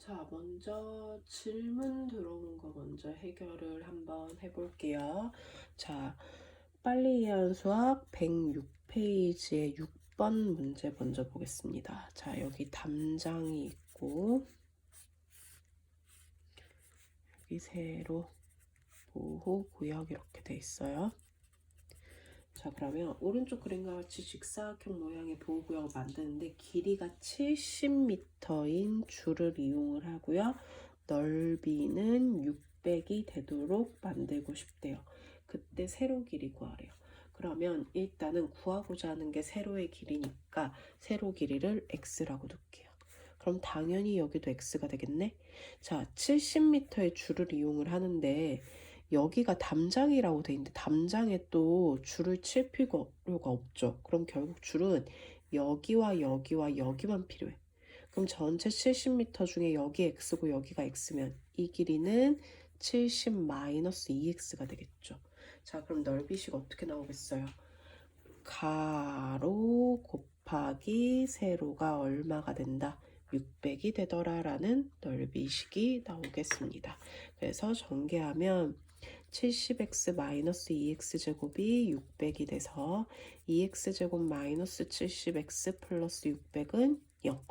자, 먼저 질문 들어온 거 먼저 해결을 한번 해볼게요. 자, 빨리 이해한 수학 106페이지의 6번 문제 먼저 보겠습니다. 자, 여기 담장이 있고 여기 세로 보호구역 이렇게 돼 있어요. 자, 그러면 오른쪽 그림과 같이 직사각형 모양의 보호구역을 만드는데 길이가 70m인 줄을 이용을 하고요. 넓이는 600이 되도록 만들고 싶대요. 그때 세로 길이 구하래요. 그러면 일단은 구하고자 하는 게 세로의 길이니까 세로 길이를 x라고 둘게요. 그럼 당연히 여기도 x가 되겠네. 자, 70m의 줄을 이용을 하는데 여기가 담장이라고 돼 있는데 담장에 또 줄을 칠 필요가 없죠. 그럼 결국 줄은 여기와 여기와 여기만 필요해. 그럼 전체 70m 중에 여기 x고 여기가 x면 이 길이는 70-2x가 되겠죠. 자, 그럼 넓이식 어떻게 나오겠어요? 가로 곱하기 세로가 얼마가 된다? 600이 되더라 라는 넓이식이 나오겠습니다. 그래서 전개하면 70x-2x 제곱이 600이 돼서 2x 제곱 마이너스 70x 플러스 600은 0.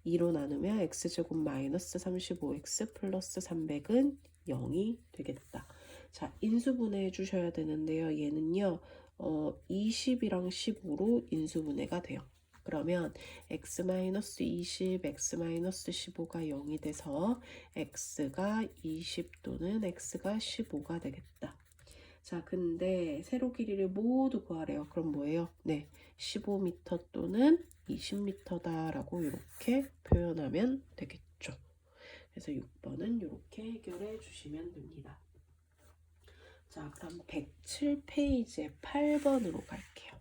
2로 나누면 x 제곱 마이너스 35x 플러스 300은 0이 되겠다. 자, 인수분해 해주셔야 되는데요. 얘는요 20이랑 15로 인수분해가 돼요. 그러면 x-20, x-15가 0이 돼서 x가 20 또는 x가 15가 되겠다. 자, 근데 세로 길이를 모두 구하래요. 그럼 뭐예요? 네, 15m 또는 20m다라고 이렇게 표현하면 되겠죠. 그래서 6번은 이렇게 해결해 주시면 됩니다. 자, 그럼 107페이지에 8번으로 갈게요.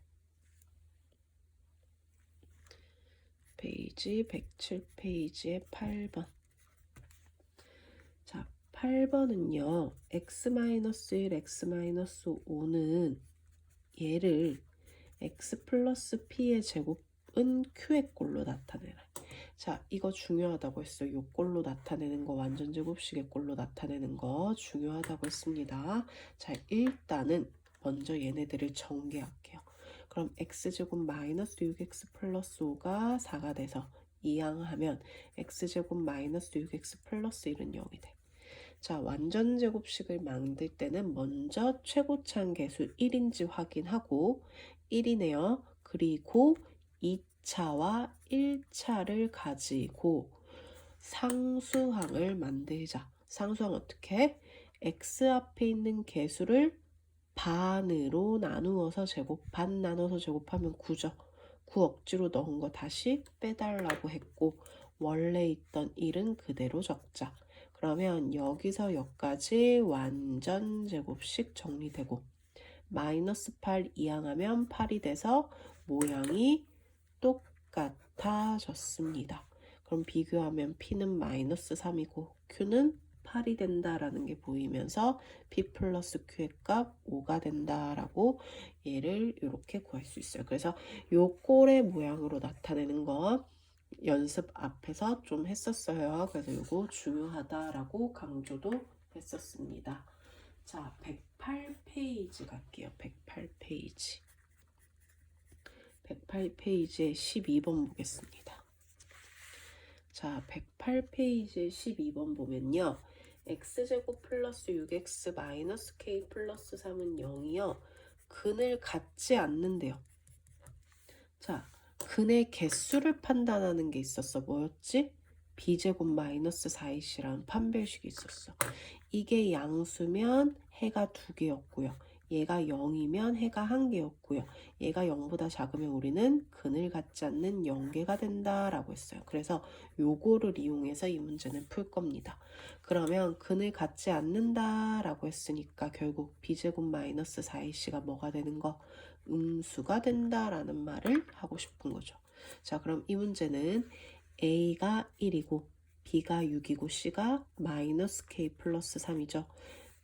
페이지 107페이지에 8번. 자, 8번은요. x-1, x-5는 얘를 x 플러스 p의 제곱은 q의 꼴로 나타내라. 자, 이거 중요하다고 했어요. 요 꼴로 나타내는 거, 완전 제곱식의 꼴로 나타내는 거 중요하다고 했습니다. 자, 일단은 먼저 얘네들을 전개할게요. 그럼 x제곱 마이너스 6x 플러스 5가 4가 돼서 이항하면 x제곱 마이너스 6x 플러스 1은 0이 돼. 자, 완전 제곱식을 만들 때는 먼저 최고차항 계수 1인지 확인하고 1이네요. 그리고 2차와 1차를 가지고 상수항을 만들자. 상수항 어떻게? x 앞에 있는 계수를 반으로 나누어서 제곱, 반 나눠서 제곱하면 9죠. 9 억지로 넣은 거 다시 빼달라고 했고 원래 있던 1은 그대로 적자. 그러면 여기서 여기까지 완전 제곱식 정리되고 마이너스 8 이항하면 8이 돼서 모양이 똑같아졌습니다. 그럼 비교하면 P는 마이너스 3이고 Q는 8이 된다라는 게 보이면서 P 플러스 Q의 값 5가 된다라고 얘를 이렇게 구할 수 있어요. 그래서 요 꼴의 모양으로 나타내는 거 연습 앞에서 좀 했었어요. 그래서 이거 중요하다라고 강조도 했었습니다. 자, 108페이지 갈게요. 108페이지. 108페이지에 12번 보겠습니다. 자, 108페이지에 12번 보면요. x제곱 플러스 6x 마이너스 k 플러스 3은 0이요. 근을 갖지 않는데요. 자, 근의 개수를 판단하는 게 있었어. 뭐였지? b제곱 마이너스 4ac라는 판별식이 있었어. 이게 양수면 해가 2개였고요. 얘가 0이면 해가 1개였고요. 얘가 0보다 작으면 우리는 근을 갖지 않는 0개가 된다라고 했어요. 그래서 요거를 이용해서 이 문제는 풀 겁니다. 그러면 근을 갖지 않는다라고 했으니까 결국 b제곱 마이너스 4ac가 뭐가 되는 거? 음수가 된다라는 말을 하고 싶은 거죠. 자, 그럼 이 문제는 A가 1이고 B가 6이고 C가 마이너스 K 플러스 3이죠.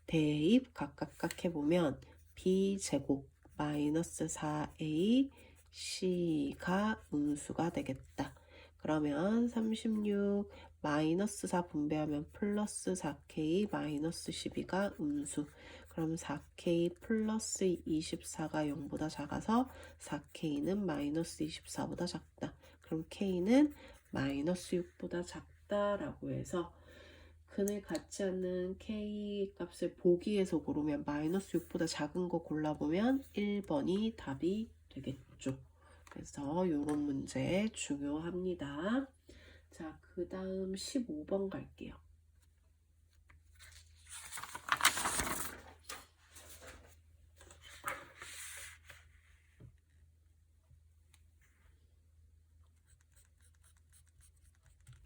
대입 각각 해보면 B제곱 마이너스 4A C가 음수가 되겠다. 그러면 36 마이너스 4 분배하면 플러스 4K 마이너스 12가 음수. 그럼 4K 플러스 24가 0보다 작아서 4K는 마이너스 24보다 작다. 그럼 K는 마이너스 6보다 작다라고 해서 근을 갖지 않는 K 값을 보기에서 고르면 마이너스 6보다 작은 거 골라보면 1번이 답이 되겠죠. 그래서 이런 문제 중요합니다. 자, 그 다음 15번 갈게요.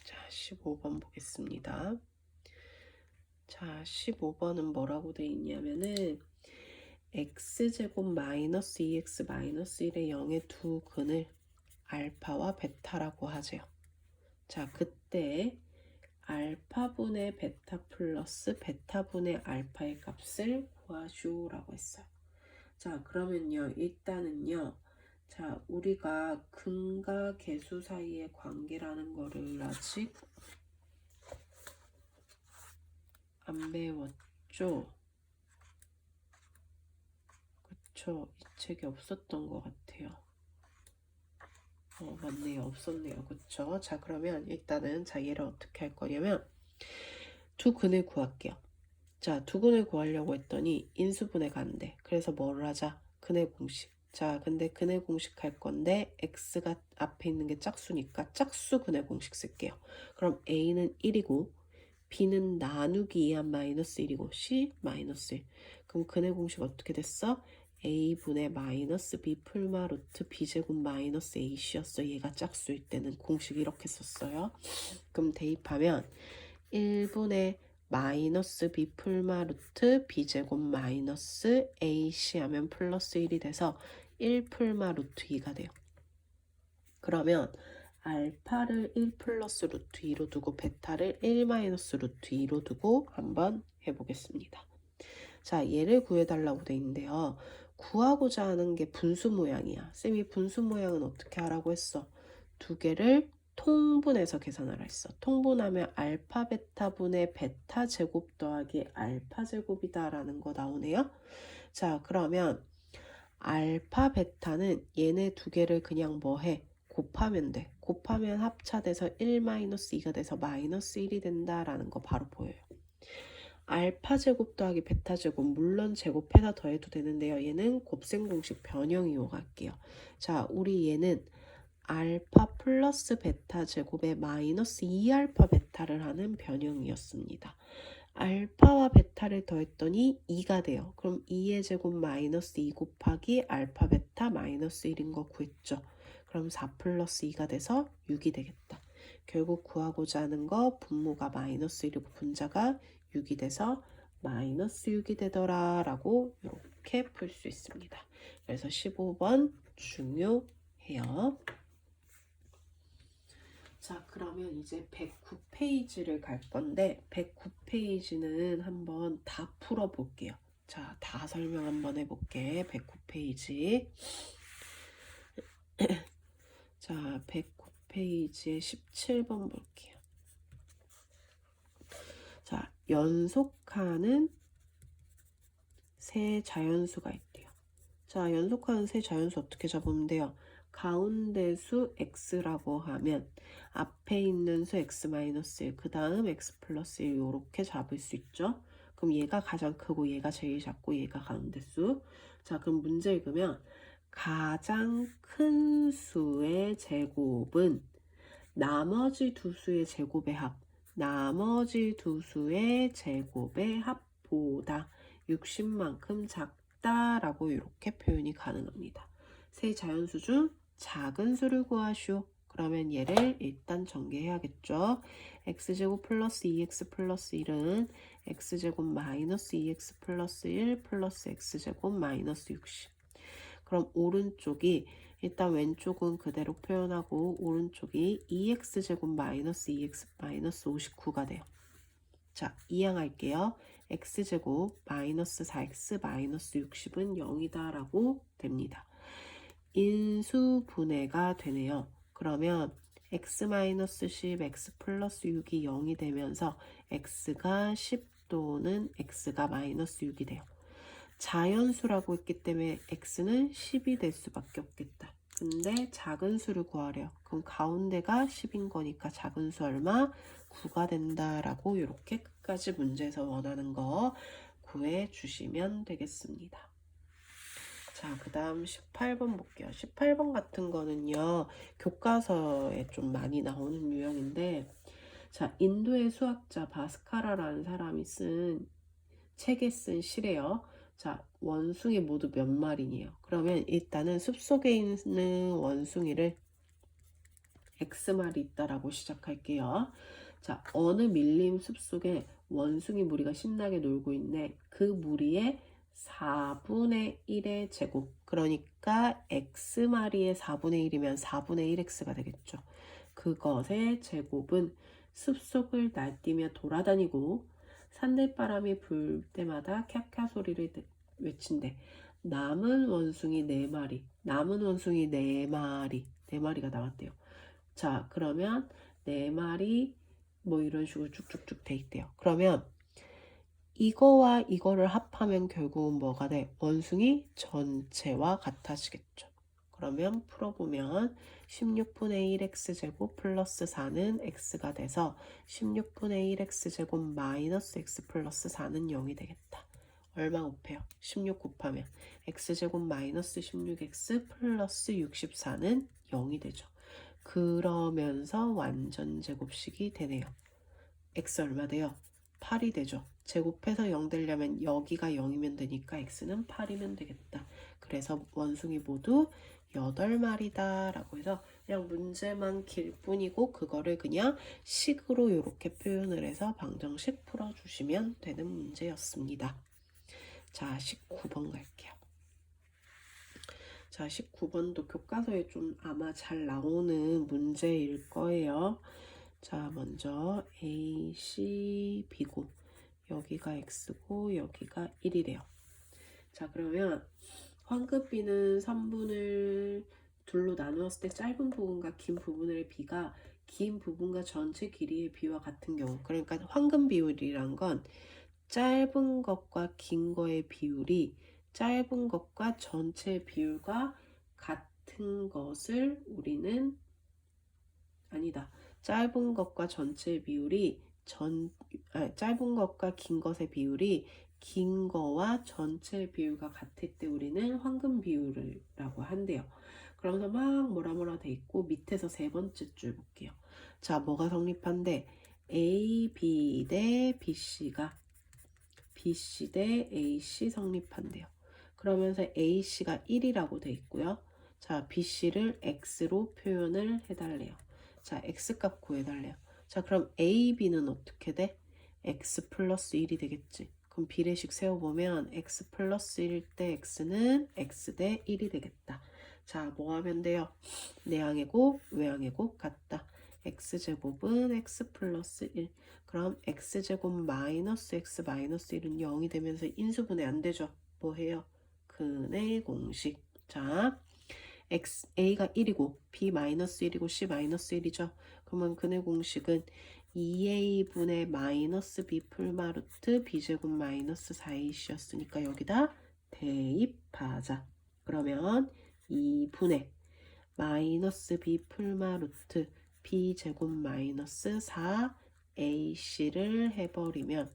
자, 15번 보겠습니다. 자, 15번은 뭐라고 돼 있냐면은 x제곱 마이너스 2x 마이너스 1의 0의 두 근을 알파와 베타라고 하죠. 자, 그때 알파분의 베타 플러스 베타분의 알파의 값을 구하시오라고 했어요. 자, 그러면요, 일단은요, 자, 우리가 근과 계수 사이의 관계라는 거를 아직 안 배웠죠? 그쵸? 이 책에 없었던 것 같아요. 맞네요. 없었네요. 그쵸? 자, 그러면 일단은 자, 얘를 어떻게 할 거냐면 두 근을 구할게요. 자, 두 근을 구하려고 했더니 인수분해 간대. 그래서 뭐를 하자? 근의 공식. 자, 근데 근의 공식 할 건데 x가 앞에 있는 게 짝수니까 짝수 근의 공식 쓸게요. 그럼 a는 1이고 b는 나누기 2한 마이너스 1이고 c 마이너스 1. 그럼 근의 공식 어떻게 됐어? a분의 마이너스 b 풀마 루트 b제곱 마이너스 ac였어. 얘가 짝수일 때는 공식 이렇게 썼어요. 그럼 대입하면 1분의 마이너스 b 풀마 루트 b제곱 마이너스 ac 하면 플러스 1이 돼서 1 풀마 루트 2가 돼요. 그러면 알파를 1 플러스 루트 2로 두고 베타를 1 마이너스 루트 2로 두고 한번 해보겠습니다. 자, 얘를 구해달라고 돼 있는데요. 구하고자 하는 게 분수 모양이야. 쌤이 분수 모양은 어떻게 하라고 했어? 두 개를 통분해서 계산하라 했어. 통분하면 알파 베타분의 베타 제곱 더하기 알파 제곱이다 라는 거 나오네요. 자, 그러면 알파 베타는 얘네 두 개를 그냥 뭐 해? 곱하면 돼. 곱하면 합차돼서 1-2가 돼서 마이너스 1이 된다라는 거 바로 보여요. 알파 제곱 더하기 베타 제곱 물론 제곱해서 더해도 되는데요. 얘는 곱셈 공식 변형 이용할게요. 자, 우리 얘는 알파 플러스 베타 제곱에 마이너스 2알파 베타를 하는 변형이었습니다. 알파와 베타를 더했더니 2가 돼요. 그럼 2의 제곱 마이너스 2 곱하기 알파 베타 마이너스 1인 거 구했죠. 그럼 4 플러스 2가 돼서 6이 되겠다. 결국 구하고자 하는 거 분모가 마이너스 1이고 분자가 6이 돼서 마이너스 6이 되더라 라고 이렇게 풀 수 있습니다. 그래서 15번 중요해요. 자, 그러면 이제 109페이지를 갈 건데 109페이지는 한번 다 풀어볼게요. 자, 다 설명 한번 해볼게. 109페이지. 자, 109페이지에 17번 볼게요. 자, 연속하는 세 자연수가 있대요. 자, 연속하는 세 자연수 어떻게 잡으면 돼요? 가운데수 x라고 하면 앞에 있는 수 x-1, 그 다음 x 플러스 1 이렇게 잡을 수 있죠. 그럼 얘가 가장 크고 얘가 제일 작고 얘가 가운데수. 자, 그럼 문제 읽으면 가장 큰 수의 제곱은 나머지 두 수의 제곱의 합, 나머지 두 수의 제곱의 합보다 60만큼 작다라고 이렇게 표현이 가능합니다. 세 자연수 중 작은 수를 구하시오. 그러면 얘를 일단 전개해야겠죠. x제곱 플러스 2x 플러스 1은 x제곱 마이너스 2x 플러스 1 플러스 x제곱 마이너스 60. 그럼 오른쪽이 일단 왼쪽은 그대로 표현하고 오른쪽이 2x제곱 마이너스 2x 마이너스 59가 돼요. 자, 이항할게요. x제곱 마이너스 4x 마이너스 60은 0이다 라고 됩니다. 인수분해가 되네요. 그러면 x-10, x 플러스 6이 0이 되면서 x가 10 또는 x가 마이너스 6이 돼요. 자연수라고 했기 때문에 x는 10이 될 수밖에 없겠다. 근데 작은 수를 구하래요. 그럼 가운데가 10인 거니까 작은 수 얼마? 9가 된다라고 이렇게 끝까지 문제에서 원하는 거 구해 주시면 되겠습니다. 자, 그 다음 18번 볼게요. 18번 같은 거는요, 교과서에 좀 많이 나오는 유형인데, 자, 인도의 수학자 바스카라라는 사람이 쓴 책에 쓴 시래요. 자, 원숭이 모두 몇 마리니에요? 그러면 일단은 숲속에 있는 원숭이를 X마리 있다라고 시작할게요. 자, 어느 밀림 숲속에 원숭이 무리가 신나게 놀고 있네. 그 무리의 4분의 1의 제곱. 그러니까 X마리의 4분의 1이면 4분의 1X가 되겠죠. 그것의 제곱은 숲속을 날뛰며 돌아다니고 산들바람이 불 때마다 캬캬 소리를 외친대. 남은 원숭이 4마리. 남은 원숭이 4마리. 4마리가 나왔대요. 자, 그러면 4마리 뭐 이런 식으로 쭉쭉쭉 돼 있대요. 그러면 이거와 이거를 합하면 결국은 뭐가 돼? 원숭이 전체와 같아지겠죠. 그러면 풀어보면 16분의 1x제곱 플러스 4는 x가 돼서 16분의 1x제곱 마이너스 x 플러스 4는 0이 되겠다. 얼마 곱해요? 16 곱하면 x제곱 마이너스 16x 플러스 64는 0이 되죠. 그러면서 완전 제곱식이 되네요. x 얼마 돼요? 8이 되죠. 제곱해서 0 되려면 여기가 0이면 되니까 x는 8이면 되겠다. 그래서 원숭이 모두 8마리다 라고 해서 그냥 문제만 길 뿐이고 그거를 그냥 식으로 이렇게 표현을 해서 방정식 풀어주시면 되는 문제였습니다. 자, 19번 갈게요. 자, 19번도 교과서에 좀 아마 잘 나오는 문제일 거예요. 자, 먼저 A, C, B고 여기가 X고 여기가 1이래요. 자, 그러면 황금비는 3분을 둘로 나누었을 때 짧은 부분과 긴 부분의 비가 긴 부분과 전체 길이의 비와 같은 경우, 그러니까 황금 비율이란 건 짧은 것과 긴 거의 비율이 짧은 것과 전체 비율과 같은 것을 우리는 아니다. 짧은 것과 전체 비율이 짧은 것과 긴 것의 비율이 긴 거와 전체 비율과 같을 때 우리는 황금 비율이라고 한대요. 그러면서 막 뭐라 돼 있고 밑에서 세 번째 줄 볼게요. 자, 뭐가 성립한데 A, B 대 BC가 BC 대 AC 성립한대요. 그러면서 AC가 1이라고 돼 있고요. 자, BC를 X로 표현을 해달래요. 자, X값 구해달래요. 자, 그럼 A, B는 어떻게 돼? X 플러스 1이 되겠지. 그럼 비례식 세워보면 X 플러스 1일 때 X는 X 대 1이 되겠다. 자, 뭐 하면 돼요? 내항의 곱, 외항의 곱 같다. X제곱은 X 플러스 1. 그럼 X제곱 마이너스 X 마이너스 1은 0이 되면서 인수분해 안 되죠. 뭐 해요? 근의 공식. 자, X, A가 1이고 B 마이너스 1이고 C 마이너스 1이죠. 그러면 근의 공식은 2A분의 마이너스 B 풀마루트 B제곱 마이너스 4AC였으니까 여기다 대입하자. 그러면 2분의 마이너스 B 풀마루트 B제곱 마이너스 4AC를 해버리면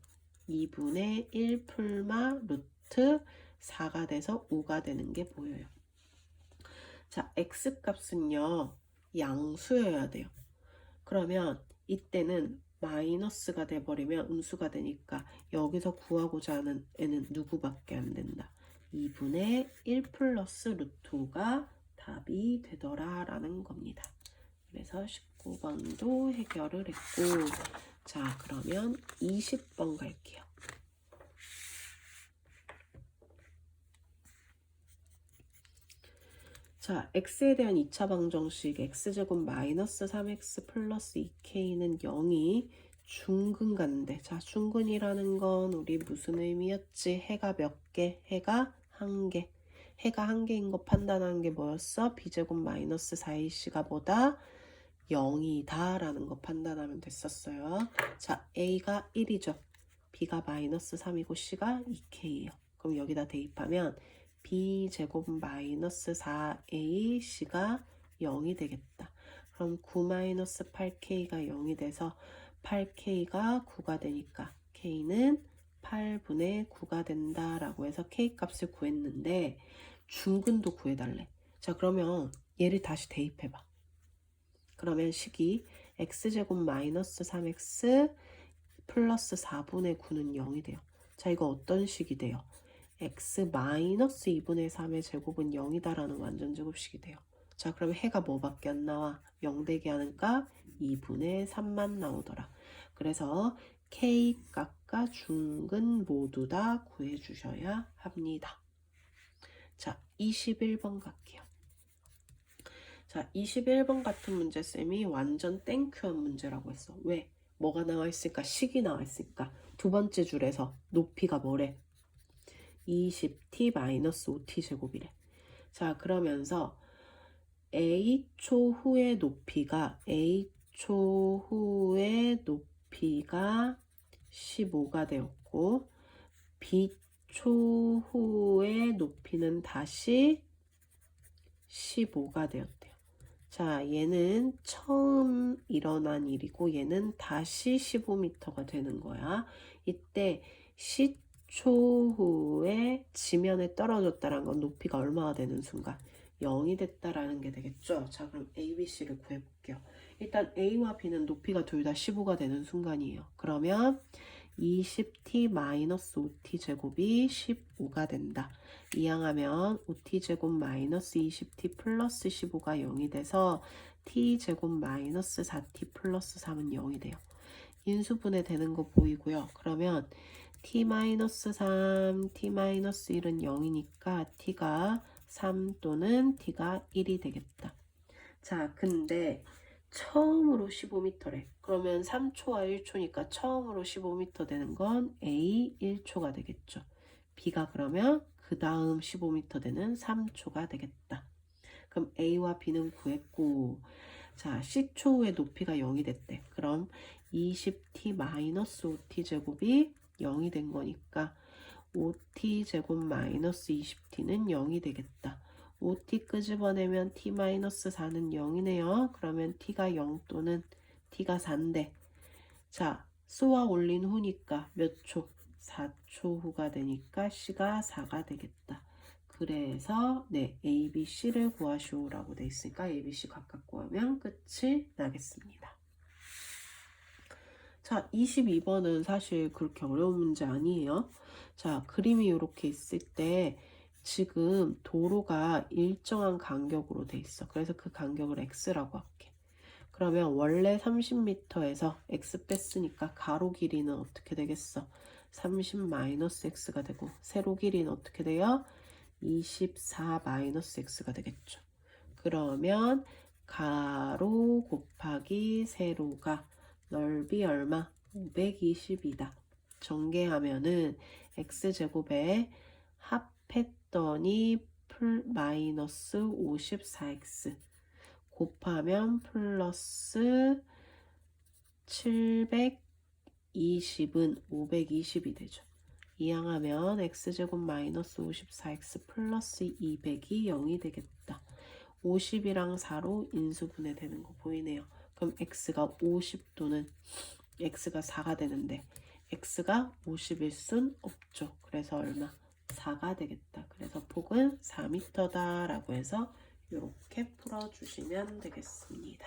2분의 1 풀마 루트 4가 돼서 5가 되는 게 보여요. 자, X값은요 양수여야 돼요. 그러면 이때는 마이너스가 돼버리면 음수가 되니까 여기서 구하고자 하는 애는 누구밖에 안 된다. 2분의 1 플러스 루트 5가 답이 되더라 라는 겁니다. 그래서 19번도 해결을 했고, 자, 그러면 20번 갈게요. 자, x에 대한 2차 방정식 x제곱 마이너스 3x 플러스 2k는 0이 중근 같은데, 자, 중근이라는 건 우리 무슨 의미였지? 해가 몇 개? 해가 한 개. 해가 한 개인 거 판단하는 게 뭐였어? b제곱 마이너스 4ac가 뭐다? 0이다 라는 거 판단하면 됐었어요. 자, A가 1이죠. B가 마이너스 3이고 C가 2K예요. 그럼 여기다 대입하면 B제곱 마이너스 4A C가 0이 되겠다. 그럼 9 마이너스 8K가 0이 돼서 8K가 9가 되니까 K는 8분의 9가 된다라고 해서 K 값을 구했는데 중근도 구해달래. 자, 그러면 얘를 다시 대입해봐. 그러면 식이 x제곱 마이너스 3x 플러스 4분의 9는 0이 돼요. 자, 이거 어떤 식이 돼요? x 마이너스 2분의 3의 제곱은 0이다 라는 완전제곱식이 돼요. 자, 그럼 해가 뭐밖에 안 나와? 0 되게 하는 값 2분의 3만 나오더라. 그래서 k 값과 중근 모두 다 구해주셔야 합니다. 자, 21번 갈게요. 자, 21번 같은 문제 쌤이 완전 땡큐한 문제라고 했어. 왜? 뭐가 나와 있을까? 식이 나와 있으니까. 두 번째 줄에서 높이가 뭐래? 20t-5t 제곱이래. 자, 그러면서 a초 후의 높이가 15가 되었고 b초 후의 높이는 다시 15가 되었대요. 자, 얘는 처음 일어난 일이고 얘는 다시 15m가 되는 거야. 이때 시초 후에 지면에 떨어졌다는 건 높이가 얼마가 되는 순간 0이 됐다라는 게 되겠죠. 자, 그럼 A, B, C를 구해볼게요. 일단 A와 B는 높이가 둘 다 15가 되는 순간이에요. 그러면 20t-5t 제곱이 15가 된다. 이항하면 5t 제곱 마이너스 20t 플러스 15가 0이 돼서 t 제곱 마이너스 4t 플러스 3은 0이 돼요. 인수분해 되는 거 보이고요. 그러면 t 마이너스 3, t 마이너스 1은 0이니까 t가 3 또는 t가 1이 되겠다. 자, 근데 처음으로 15m래. 그러면 3초와 1초니까 처음으로 15m 되는 건 A 1초가 되겠죠. B가 그러면 그 다음 15m 되는 3초가 되겠다. 그럼 A와 B는 구했고, 자, C초 후에 높이가 0이 됐대. 그럼 20t-5t 제곱이 0이 된 거니까 5t 제곱 마이너스 20t는 0이 되겠다. 5t 끄집어내면 t-4는 0이네요. 그러면 t가 0 또는 t가 4인데, 자, 쏘아 올린 후니까 몇 초? 4초 후가 되니까 c가 4가 되겠다. 그래서 네, A, B, C를 구하시오라고 돼 있으니까 A, B, C 각각 구하면 끝이 나겠습니다. 자, 22번은 사실 그렇게 어려운 문제 아니에요. 자, 그림이 이렇게 있을 때 지금 도로가 일정한 간격으로 돼 있어. 그래서 그 간격을 x라고 할게. 그러면 원래 30m에서 x 뺐으니까 가로 길이는 어떻게 되겠어? 30-x가 되고 세로 길이는 어떻게 돼요? 24-x가 되겠죠. 그러면 가로 곱하기 세로가 넓이 얼마? 520이다. 전개하면은 x제곱에 합했더니 마이너스 54x 곱하면 플러스 720은 520이 되죠. 이항하면 x제곱 마이너스 54x 플러스 200이 0이 되겠다. 50이랑 4로 인수분해 되는 거 보이네요. 그럼 x가 50 또는 x가 4가 되는데 x가 50일 순 없죠. 그래서 얼마? 4가 되겠다. 그래서 폭은 4m다 라고 해서 이렇게 풀어주시면 되겠습니다.